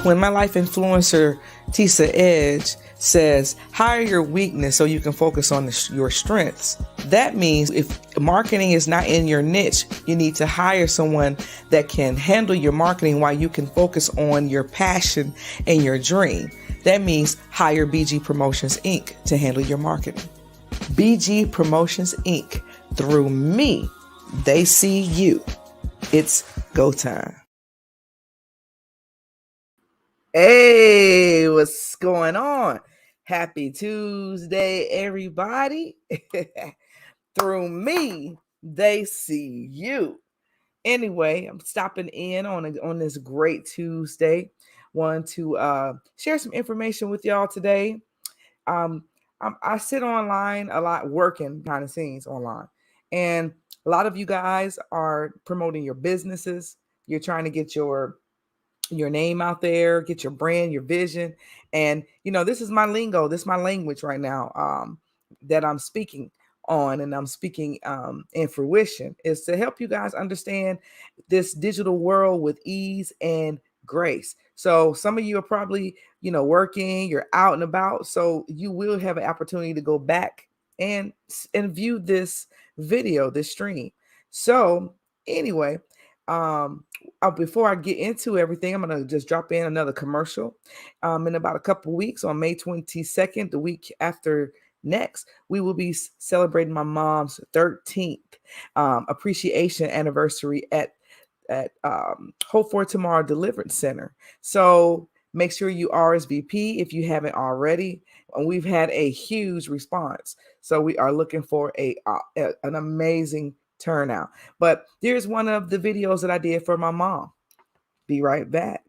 When my life influencer, Tisa Edge, says, hire your weakness so you can focus on your strengths, that means if marketing is not in your niche, you need to hire someone that can handle your marketing while you can focus on your passion and your dream. That means hire BG Promotions Inc. to handle your marketing. BG Promotions Inc. Through me, they see you. It's go time. Hey, what's going on? Happy Tuesday, everybody. Through me, they see you. Anyway, I'm stopping in on this great Tuesday. Want to share some information with y'all today. I sit online a lot, working behind the scenes online, and a lot of you guys are promoting your businesses. You're trying to get your name out there, get your brand, your vision. And, this is my lingo. This is my language right now that I'm speaking on, and I'm speaking in fruition, is to help you guys understand this digital world with ease and grace. So some of you are probably, working, you're out and about. So you will have an opportunity to go back and view this video, this stream. So anyway, before I get into everything, I'm going to just drop in another commercial. In about a couple weeks, on May 22nd, the week after next, we will be celebrating my mom's 13th appreciation anniversary at Hope for Tomorrow Deliverance Center. So make sure you RSVP if you haven't already. And we've had a huge response. So we are looking for an amazing turnout. But here's one of the videos that I did for my mom. Be right back.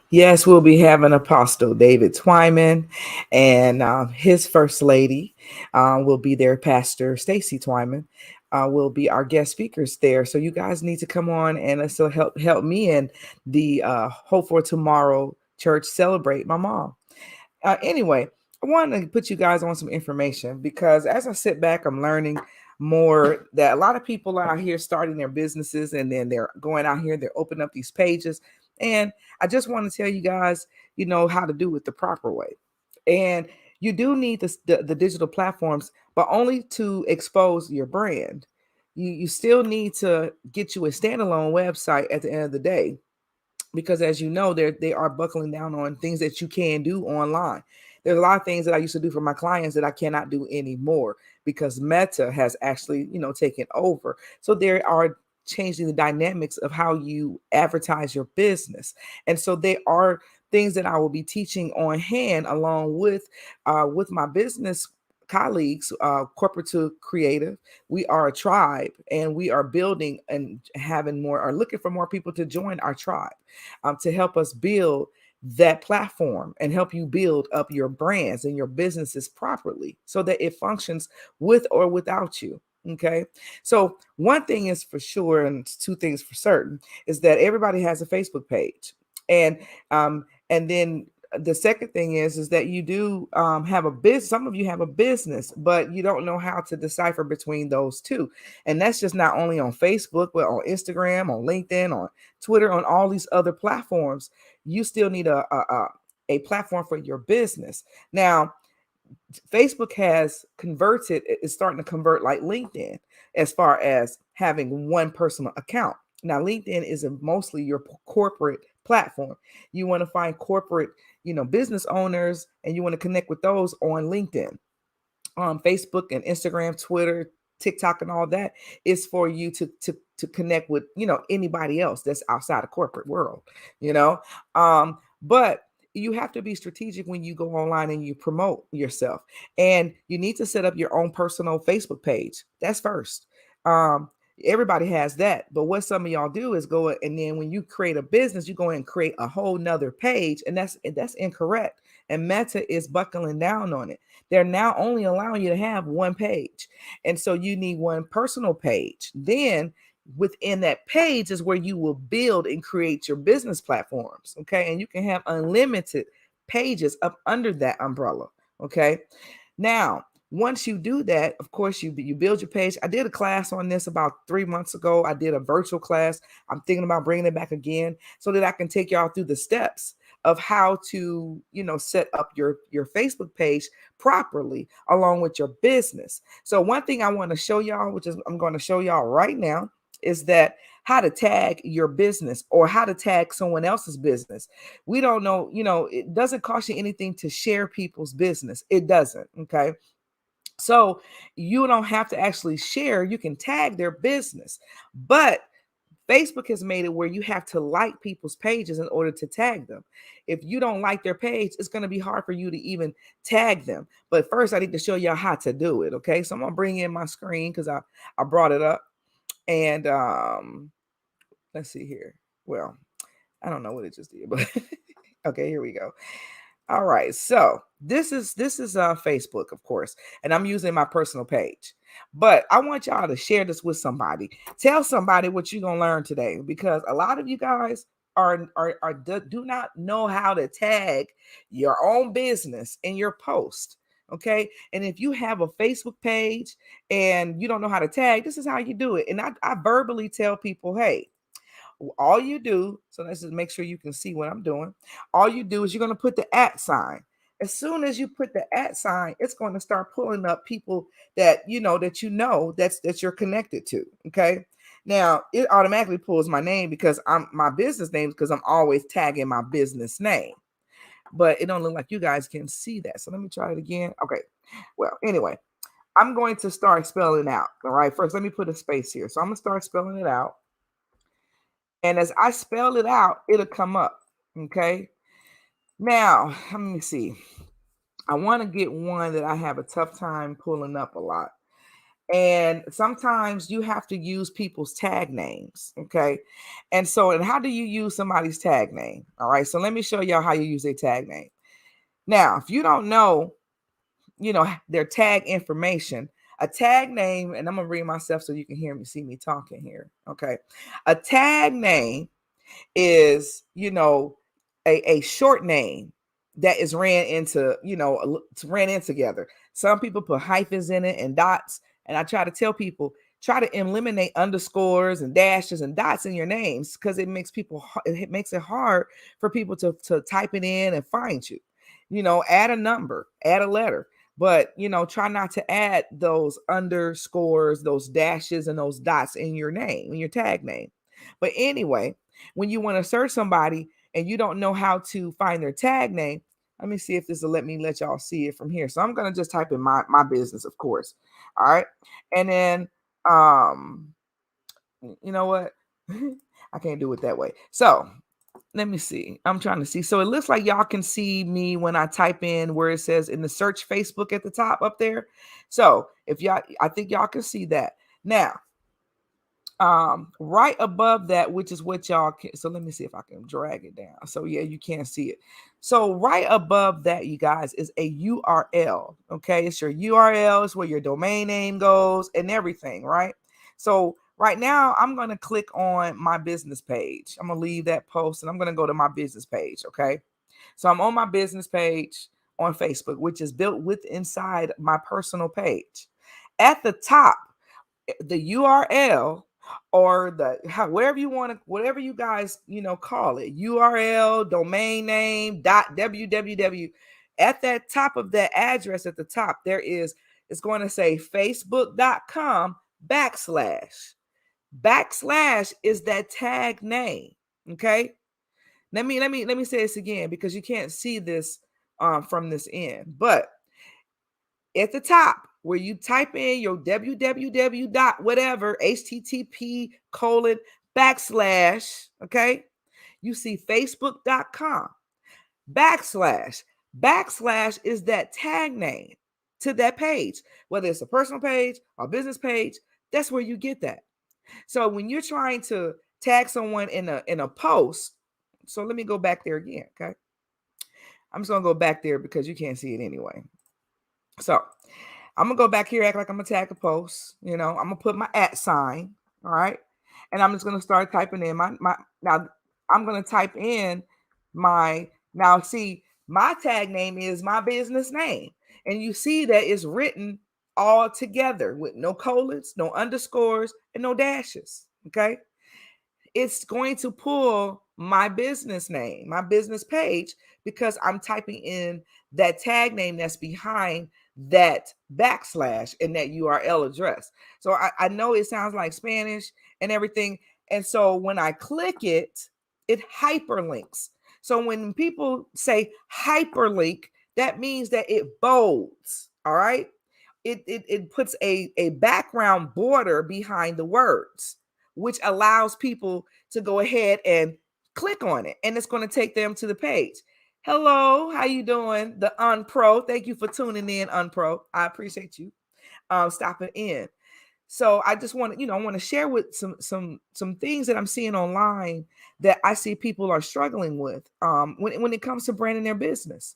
Yes, we'll be having Apostle David Twyman, and his first lady will be there. Pastor Stacy Twyman will be our guest speakers there. So you guys need to come on and still help me and the Hope for Tomorrow Church celebrate my mom. Anyway, I wanted to put you guys on some information, because as I sit back, I'm learning more that a lot of people are out here starting their businesses, and then they're going out here, they're opening up these pages. And I just want to tell you guys, how to do it the proper way. And you do need the digital platforms, but only to expose your brand. You still need to get you a standalone website at the end of the day, because as you know, they are buckling down on things that you can do online. There's a lot of things that I used to do for my clients that I cannot do anymore, because Meta has actually, taken over. So there are changing the dynamics of how you advertise your business. And so they are things that I will be teaching on hand, along with my business colleagues, corporate to creative. We are a tribe, and we are building and are looking for more people to join our tribe, to help us build that platform and help you build up your brands and your businesses properly, so that it functions with or without you. Okay. So one thing is for sure, and two things for certain, is that everybody has a Facebook page. And then the second thing is that you do have a business. Some of you have a business, but you don't know how to decipher between those two. And that's just not only on Facebook, but on Instagram, on LinkedIn, on Twitter, on all these other platforms. You still need a platform for your business. Now, Facebook is starting to convert like LinkedIn, as far as having one personal account. Now, LinkedIn is mostly your corporate platform. You want to find corporate, business owners, and you want to connect with those on LinkedIn. Facebook and Instagram, Twitter, TikTok, and all that is for you to connect with, anybody else that's outside of corporate world, but you have to be strategic when you go online and you promote yourself. And you need to set up your own personal Facebook page. That's first. Um, Everybody has that. But what some of y'all do is go and then when you create a business, you go and create a whole nother page, and that's incorrect. And Meta is buckling down on it. They're now only allowing you to have one page. And so you need one personal page. Then within that page is where you will build and create your business platforms. Okay. And you can have unlimited pages up under that umbrella. Okay. Now, once you do that, of course, you build your page. I did a class on this about 3 months ago. I did a virtual class. I'm thinking about bringing it back again so that I can take y'all through the steps of how to, set up your Facebook page properly along with your business. So one thing I want to show y'all, which is I'm going to show y'all right now, is that how to tag your business or how to tag someone else's business. We don't know, it doesn't cost you anything to share people's business. It doesn't. Okay. So you don't have to actually share, you can tag their business. But Facebook has made it where you have to like people's pages in order to tag them. If you don't like their page, it's going to be hard for you to even tag them. But first, I need to show y'all how to do it. Okay. So I'm going to bring in my screen because I brought it up. And let's see here. Well, I don't know what it just did, but okay, here we go. All right, so this is Facebook, of course, and I'm using my personal page. But I want y'all to share this with somebody. Tell somebody what you're gonna learn today, because a lot of you guys do not know how to tag your own business in your post. Okay, and if you have a Facebook page and you don't know how to tag, this is how you do it. And I verbally tell people, hey, all you do, so let's just make sure you can see what I'm doing. All you do is you're going to put the @ sign. As soon as you put the @ sign, it's going to start pulling up people that you're connected to. Okay. Now it automatically pulls my name because I'm my business name because I'm always tagging my business name. But it don't look like you guys can see that. So let me try it again. Okay. Well, anyway, I'm going to start spelling it out. All right. First, let me put a space here. So I'm gonna start spelling it out. And as I spell it out, it'll come up. Okay. Now, let me see. I want to get one that I have a tough time pulling up a lot. And sometimes you have to use people's tag names. Okay. And how do you use somebody's tag name? All right. So let me show y'all how you use a tag name. Now, if you don't know, their tag information, a tag name, and I'm going to read myself so you can see me talking here. Okay. A tag name is a short name that is ran in together. Some people put hyphens in it and dots, and I try to tell people, try to eliminate underscores and dashes and dots in your names because it makes it hard for people to type it in and find you. Add a number, add a letter, but try not to add those underscores, those dashes, and those dots in your name, in your tag name. But anyway, when you want to search somebody and you don't know how to find their tag name, let me see if this will let y'all see it from here. So I'm gonna just type in my business, of course. All right. And then you know what? I can't do it that way. So let me see. I'm trying to see. So it looks like y'all can see me when I type in where it says in the search Facebook at the top up there. So I think y'all can see that. Now, right above that, which is what y'all can, so let me see if I can drag it down. So yeah, you can't see it. So right above that, you guys, is a URL. Okay, it's your URL, it's where your domain name goes and everything, right? So right now I'm going to click on my business page. I'm going to leave that post and I'm going to go to my business page. Okay, so I'm on my business page on Facebook, which is built inside my personal page. At the top, the URL or wherever you want to, whatever you guys call it, URL, domain name, .www. At that top of that address at the top, it's going to say facebook.com backslash. Backslash is that tag name. Okay. Let me say this again because you can't see this from this end, but at the top where you type in your www dot whatever http colon backslash, okay, you see facebook.com. backslash. Backslash is that tag name to that page, whether it's a personal page or business page. That's where you get that. So when you're trying to tag someone in a post, so let me go back there again, okay? I'm just gonna go back there because you can't see it anyway. So I'm gonna go back here, act like I'm gonna tag a post. I'm gonna put my @ sign, all right, and I'm just gonna start typing in my. Now I'm gonna type in my. Now see, my tag name is my business name, and you see that it's written all together with no colons, no underscores, and no dashes. Okay, it's going to pull my business name, my business page, because I'm typing in that tag name that's behind that backslash in that URL address. So I know it sounds like Spanish and everything. And so when I click it, it hyperlinks. So when people say hyperlink, that means that it bolds. All right. It puts a background border behind the words, which allows people to go ahead and click on it, and it's going to take them to the page. Hello, how you doing? The Unpro, thank you for tuning in, Unpro. I appreciate you stopping in. So I just want to, I want to share with some things that I'm seeing online that I see people are struggling with when it comes to branding their business.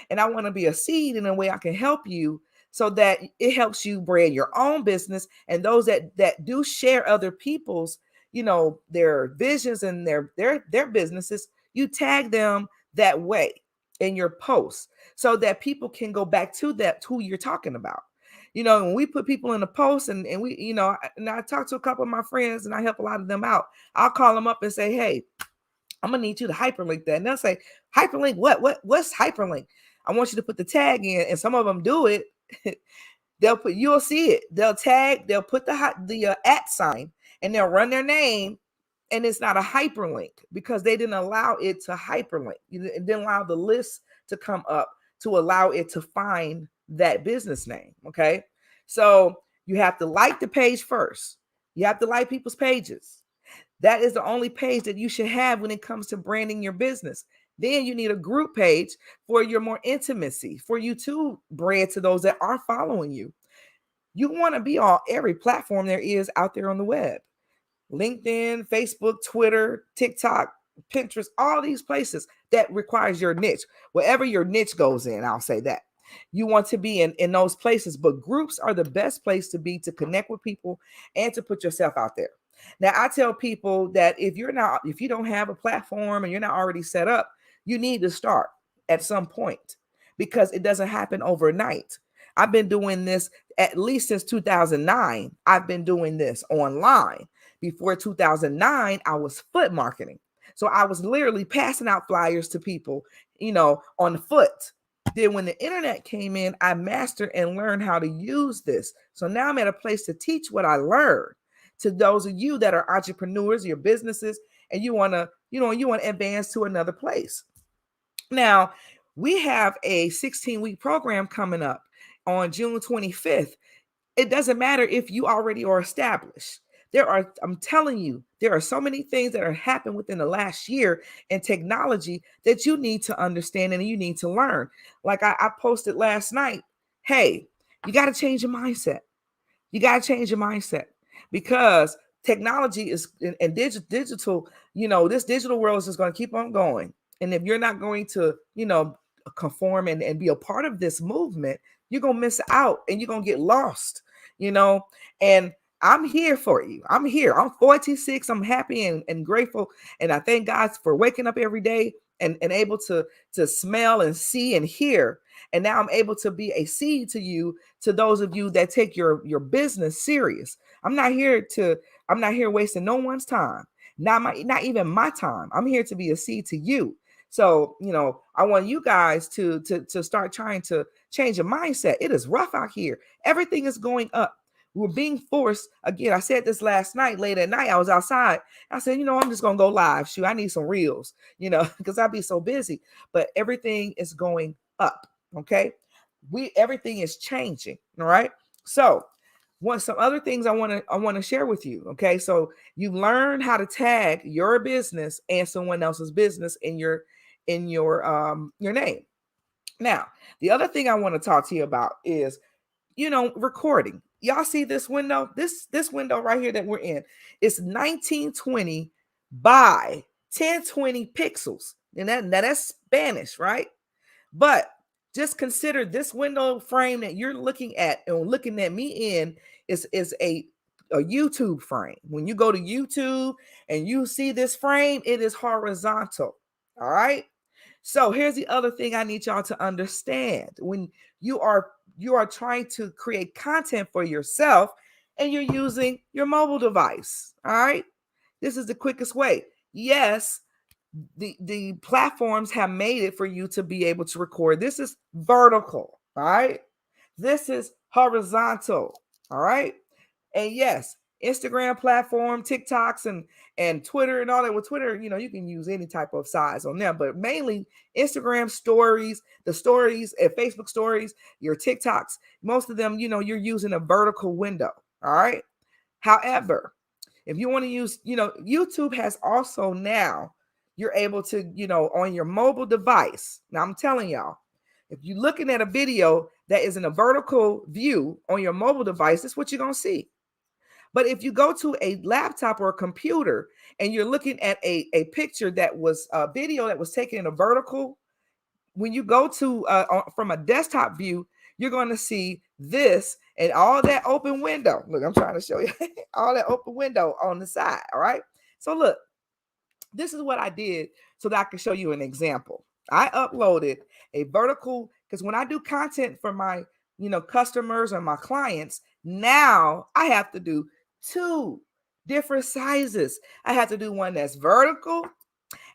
And I want to be a seed in a way I can help you so that it helps you brand your own business, and those that do share other people's, their visions and their businesses, you tag them that way in your posts so that people can go back to that who you're talking about. When we put people in a post and we, and I talk to a couple of my friends and I help a lot of them out, I'll call them up and say, hey, I'm gonna need you to hyperlink that. And they'll say, hyperlink what? What's hyperlink? I want you to put the tag in, and some of them do it. You'll see it. They'll put the @ sign, and they'll run their name, and it's not a hyperlink because they didn't allow it to hyperlink. It didn't allow the list to come up to allow it to find that business name. Okay, so you have to like the page first. You have to like people's pages. That is the only page that you should have when it comes to branding your business. Then you need a group page for your more intimacy, for you to brand to those that are following you. You want to be on every platform there is out there on the web. LinkedIn, Facebook, Twitter, TikTok, Pinterest, all these places that requires your niche. Wherever your niche goes in, I'll say that. You want to be in those places, but groups are the best place to be to connect with people and to put yourself out there. Now, I tell people that if you don't have a platform and you're not already set up, you need to start at some point because it doesn't happen overnight. I've been doing this at least since 2009. I've been doing this online. Before 2009, I was foot marketing. So I was literally passing out flyers to people, on the foot. Then when the internet came in, I mastered and learned how to use this. So now I'm at a place to teach what I learned to those of you that are entrepreneurs, your businesses, and you want to advance to another place. Now, we have a 16-week program coming up on June 25th. It doesn't matter if you already are established. I'm telling you, there are so many things that are happening within the last year in technology that you need to understand and you need to learn. Like I posted last night, hey, you got to change your mindset. You got to change your mindset because technology is and digital, this digital world is just going to keep on going. And if you're not going to, conform and be a part of this movement, you're going to miss out and you're going to get lost, and I'm here for you. I'm here. I'm 46. I'm happy and grateful. And I thank God for waking up every day and able to smell and see and hear. And now I'm able to be a seed to you, to those of you that take your business serious. I'm not here wasting no one's time. Not even my time. I'm here to be a seed to you. So, I want you guys to start trying to change your mindset. It is rough out here. Everything is going up. We're being forced. Again, I said this last night, late at night, I was outside. I said, I'm just going to go live. Shoot, I need some reels, because I'll be so busy. But everything is going up. Okay. Everything is changing. All right. So some other things I want to share with you. Okay. So you learn how to tag your business and someone else's business in your in your name. Now, the other thing I want to talk to you about is, recording. Y'all see this window? This window right here that we're in is 1920 by 1020 pixels. And that's Spanish, right? But just consider this window frame that you're looking at and looking at me in is a YouTube frame. When you go to YouTube and you see this frame, it is horizontal. All right. So here's the other thing I need y'all to understand. When you are trying to create content for yourself and you're using your mobile device, all right? This is the quickest way. Yes, the platforms have made it for you to be able to record. This is vertical, all right? This is horizontal, all right? And yes, Instagram platform, TikToks and Twitter and all that. With Twitter, you can use any type of size on there, but mainly Instagram stories, the stories and Facebook stories, your TikToks, most of them, you're using a vertical window. All right. However, if you want to use, YouTube has also now, you're able to, on your mobile device. Now I'm telling y'all, if you're looking at a video that is in a vertical view on your mobile device, that's what you're going to see. But if you go to a laptop or a computer and you're looking at a picture that was a video that was taken in a vertical, when you go to from a desktop view, you're going to see this and all that open window. Look, I'm trying to show you all that open window on the side. All right. So look, this is what I did so that I can show you an example. I uploaded a vertical because when I do content for my customers or my clients, now I have to do two different sizes. I have to do one that's vertical.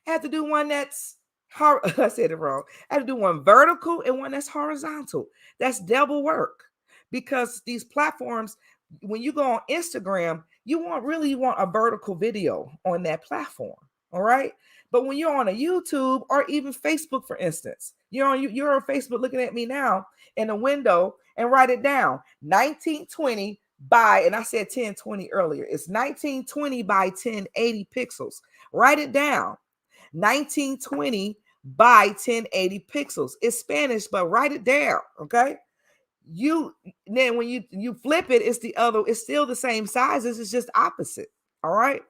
I have to do one that's I said it wrong. I have to do one vertical and one that's horizontal. That's double work because these platforms, when you go on Instagram, you want a vertical video on that platform. All right. But when you're on a YouTube or even Facebook, for instance, you're on Facebook looking at me now in a window and write it down 1920 by, and I said 1020 earlier. It's 1920 by 1080 pixels. Write it down. 1920 by 1080 pixels. It's Spanish, but write it down. Okay. Then when you flip it, it's still the same sizes. It's just opposite. All right.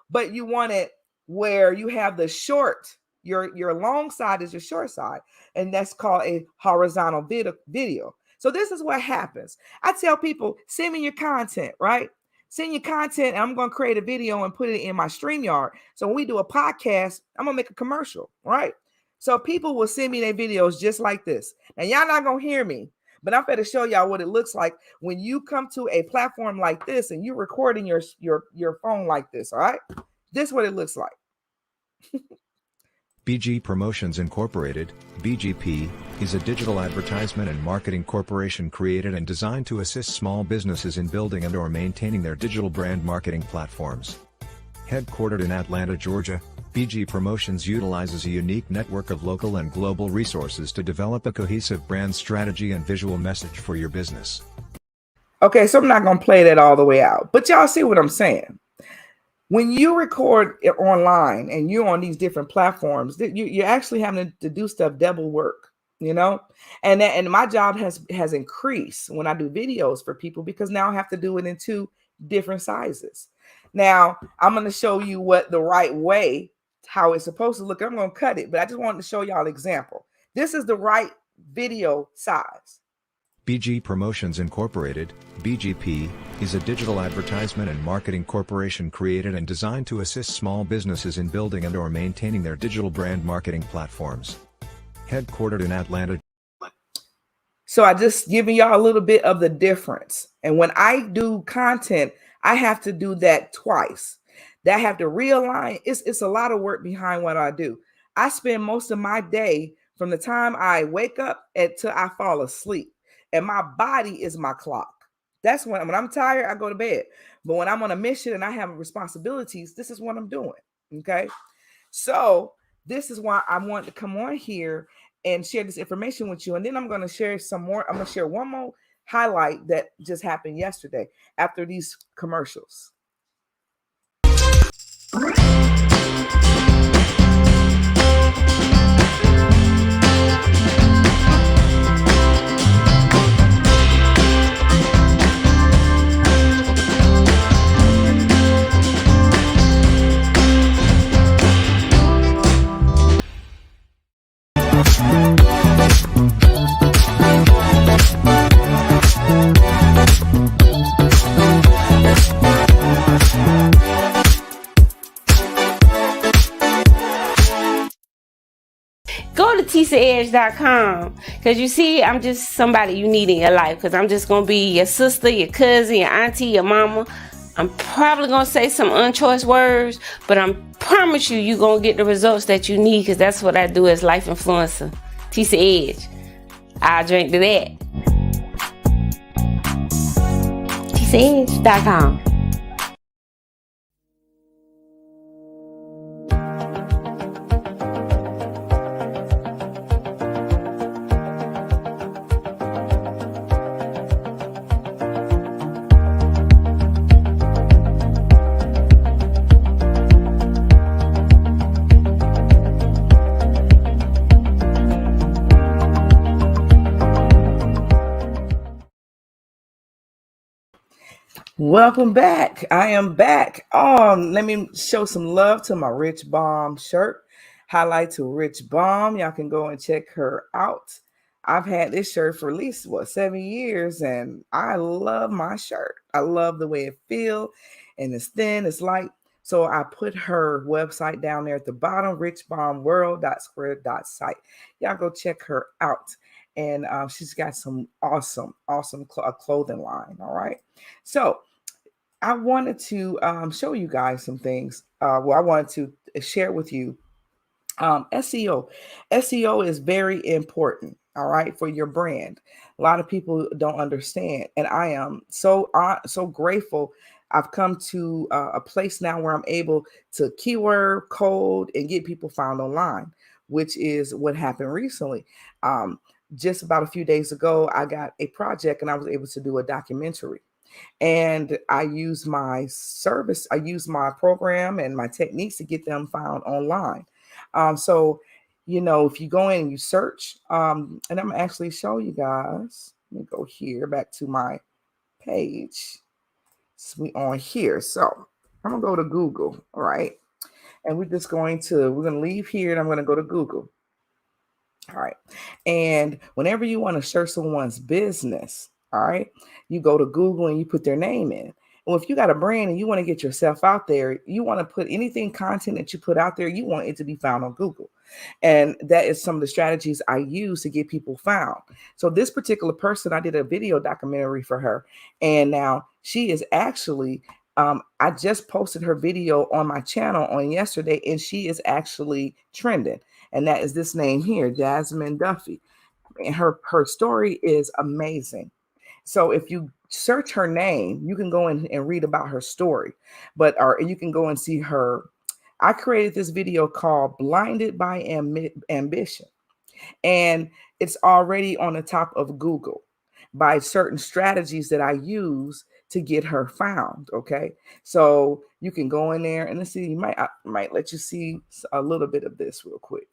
But you want it where you have the short, your long side is your short side, and that's called a horizontal video. So this is what happens. I tell people, send me your content, right? Send your content, and I'm going to create a video and put it in my StreamYard. So when we do a podcast, I'm going to make a commercial, right? So people will send me their videos just like this. Now, y'all not going to hear me, but I'm going to show y'all what it looks like when you come to a platform like this and you're recording your phone like this, all right? This is what it looks like. BG Promotions Incorporated, BGP, is a digital advertisement and marketing corporation created and designed to assist small businesses in building and/or maintaining their digital brand marketing platforms. Headquartered in Atlanta, Georgia, BG Promotions utilizes a unique network of local and global resources to develop a cohesive brand strategy and visual message for your business. Okay, so I'm not going to play that all the way out, but y'all see what I'm saying. When you record it online and you're on these different platforms, you're actually having to do stuff double work, and my job has increased when I do videos for people because now I have to do it in two different sizes. Now I'm going to show you what the right way, how it's supposed to look. I'm going to cut it, but I just wanted to show y'all an example. This is the right video size. BG Promotions Incorporated, BGP, is a digital advertisement and marketing corporation created and designed to assist small businesses in building and/or maintaining their digital brand marketing platforms. Headquartered in Atlanta. So I just giving y'all a little bit of the difference. And when I do content, I have to do that twice. That I have to realign. It's a lot of work behind what I do. I spend most of my day from the time I wake up until I fall asleep. And my body is my clock. That's when I'm tired, I go to bed. But when I'm on a mission and I have responsibilities, this is what I'm doing. Okay. So this is why I want to come on here and share this information with you. And then I'm going to share some more. I'm going to share one more highlight that just happened yesterday after these commercials. TisaEdge.com. Because you see, I'm just somebody you need in your life. Because I'm just going to be your sister, your cousin, your auntie, your mama. I'm probably going to say some unchoice words, but I promise you're going to get the results that you need, because that's what I do as life influencer. Tisa Edge. I'll drink to that. TisaEdge.com. Welcome back. I am back. Let me show some love to my Rich Bomb shirt. Highlight to Rich Bomb. Y'all can go and check her out. I've had this shirt for at least 7 years, and I love my shirt. I love the way it feels, and it's thin, it's light. So I put her website down there at the bottom, richbombworld.square.site. Y'all go check her out. And she's got some awesome clothing line. All right. So I wanted to show you guys some things. I wanted to share with you SEO. SEO is very important, all right, for your brand. A lot of people don't understand, and I am so grateful. I've come to a place now where I'm able to keyword code and get people found online, which is what happened recently. Just about a few days ago, I got a project and I was able to do a documentary, and I use my service, I use my program and my techniques to get them found online. So, if you go in and you search, and I'm gonna actually show you guys. Let me go here back to my page. So we on here. So I'm gonna go to Google, all right, and we're gonna leave here, and I'm gonna go to Google. All right. And whenever you want to search someone's business, all right, you go to Google and you put their name in. Well, if you got a brand and you want to get yourself out there, you want to put anything content that you put out there, you want it to be found on Google. And that is some of the strategies I use to get people found. So this particular person, I did a video documentary for her. And now she is actually, I just posted her video on my channel on yesterday, and she is actually trending. And that is this name here, Jasmine Duffy. And her story is amazing. So if you search her name, you can go in and read about her story. Or you can go and see her. I created this video called Blinded by Ambition. And it's already on the top of Google by certain strategies that I use to get her found. Okay. So you can go in there and let's see, I might let you see a little bit of this real quick.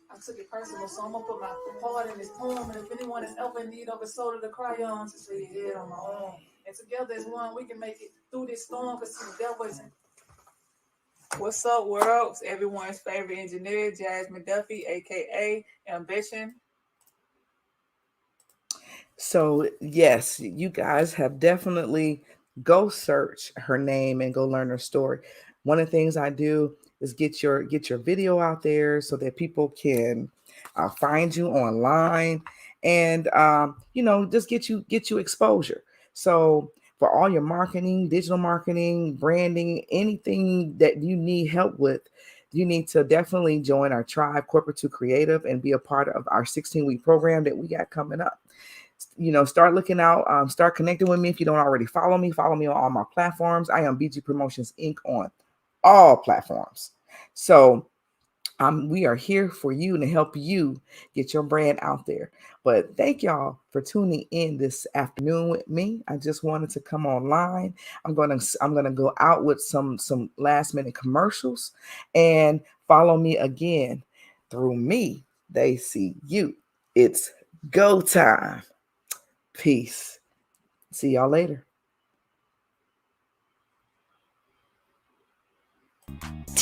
I took it personal, so I'm gonna put my heart in this poem. And if anyone is ever in need of a soda to cry on, just lay your head on my own. And together as one, we can make it through this storm. Cause the devil isn't. What's up, world? It's everyone's favorite engineer, Jasmine Duffy, aka Ambition. So yes, you guys have definitely go search her name and go learn her story. One of the things I do is get your video out there so that people can find you online, and just get you exposure. So for all your marketing, digital marketing, branding, anything that you need help with, you need to definitely join our tribe, Corporate to Creative, and be a part of our 16-week program that we got coming up. Start looking out, start connecting with me. If you don't already follow me on all my platforms. I am BG Promotions Inc. on all platforms. So we are here for you and to help you get your brand out there. But thank y'all for tuning in this afternoon with me. I just wanted to come online. I'm gonna go out with some last minute commercials, and follow me again. Through me, they see you. It's go time. Peace. See y'all later.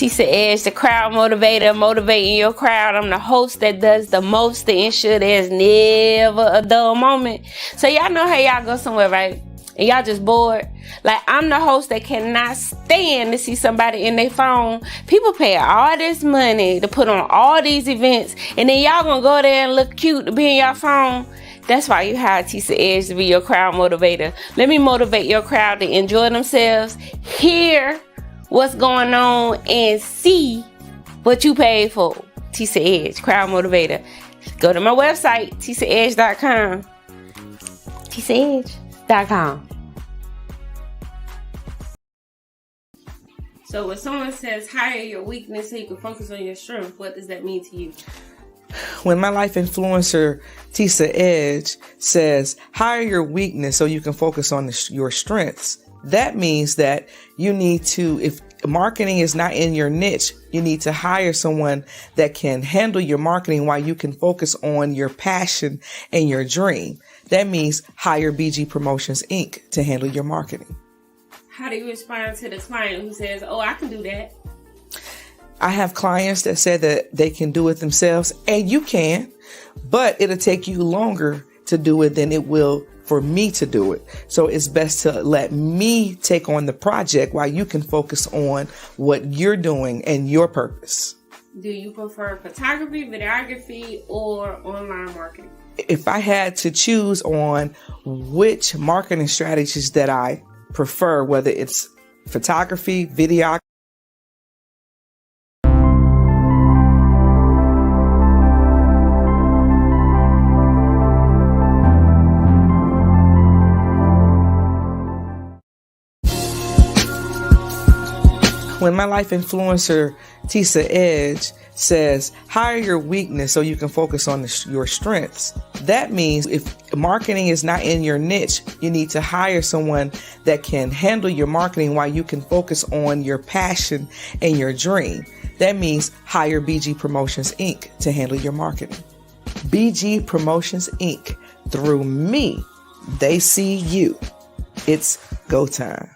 Tisa Edge, the crowd motivator, motivating your crowd. I'm the host that does the most to ensure there's never a dull moment. So y'all know how y'all go somewhere, right? And y'all just bored. Like, I'm the host that cannot stand to see somebody in their phone. People pay all this money to put on all these events, and then y'all gonna go there and look cute to be in your phone. That's why you hired Tisa Edge to be your crowd motivator. Let me motivate your crowd to enjoy themselves, hear what's going on, and see what you paid for. Tisa Edge, crowd motivator. Go to my website, tisaedge.com. tisaedge.com. So when someone says hire your weakness so you can focus on your strength, what does that mean to you? When my life influencer, Tisa Edge, says hire your weakness so you can focus on your strengths, that means that you need to, if marketing is not in your niche, you need to hire someone that can handle your marketing while you can focus on your passion and your dream. That means hire BG Promotions Inc. to handle your marketing. How do you respond to the client who says, oh, I can do that? I have clients that say that they can do it themselves, and you can, but it'll take you longer to do it than it will for me to do it. So it's best to let me take on the project while you can focus on what you're doing and your purpose. Do you prefer photography, videography, or online marketing? If I had to choose on which marketing strategies that I prefer, whether it's photography, videography, when my life influencer, Tisa Edge, says hire your weakness so you can focus on your strengths, that means if marketing is not in your niche, you need to hire someone that can handle your marketing while you can focus on your passion and your dream. That means hire BG Promotions Inc. to handle your marketing. BG Promotions Inc. Through me, they see you. It's go time.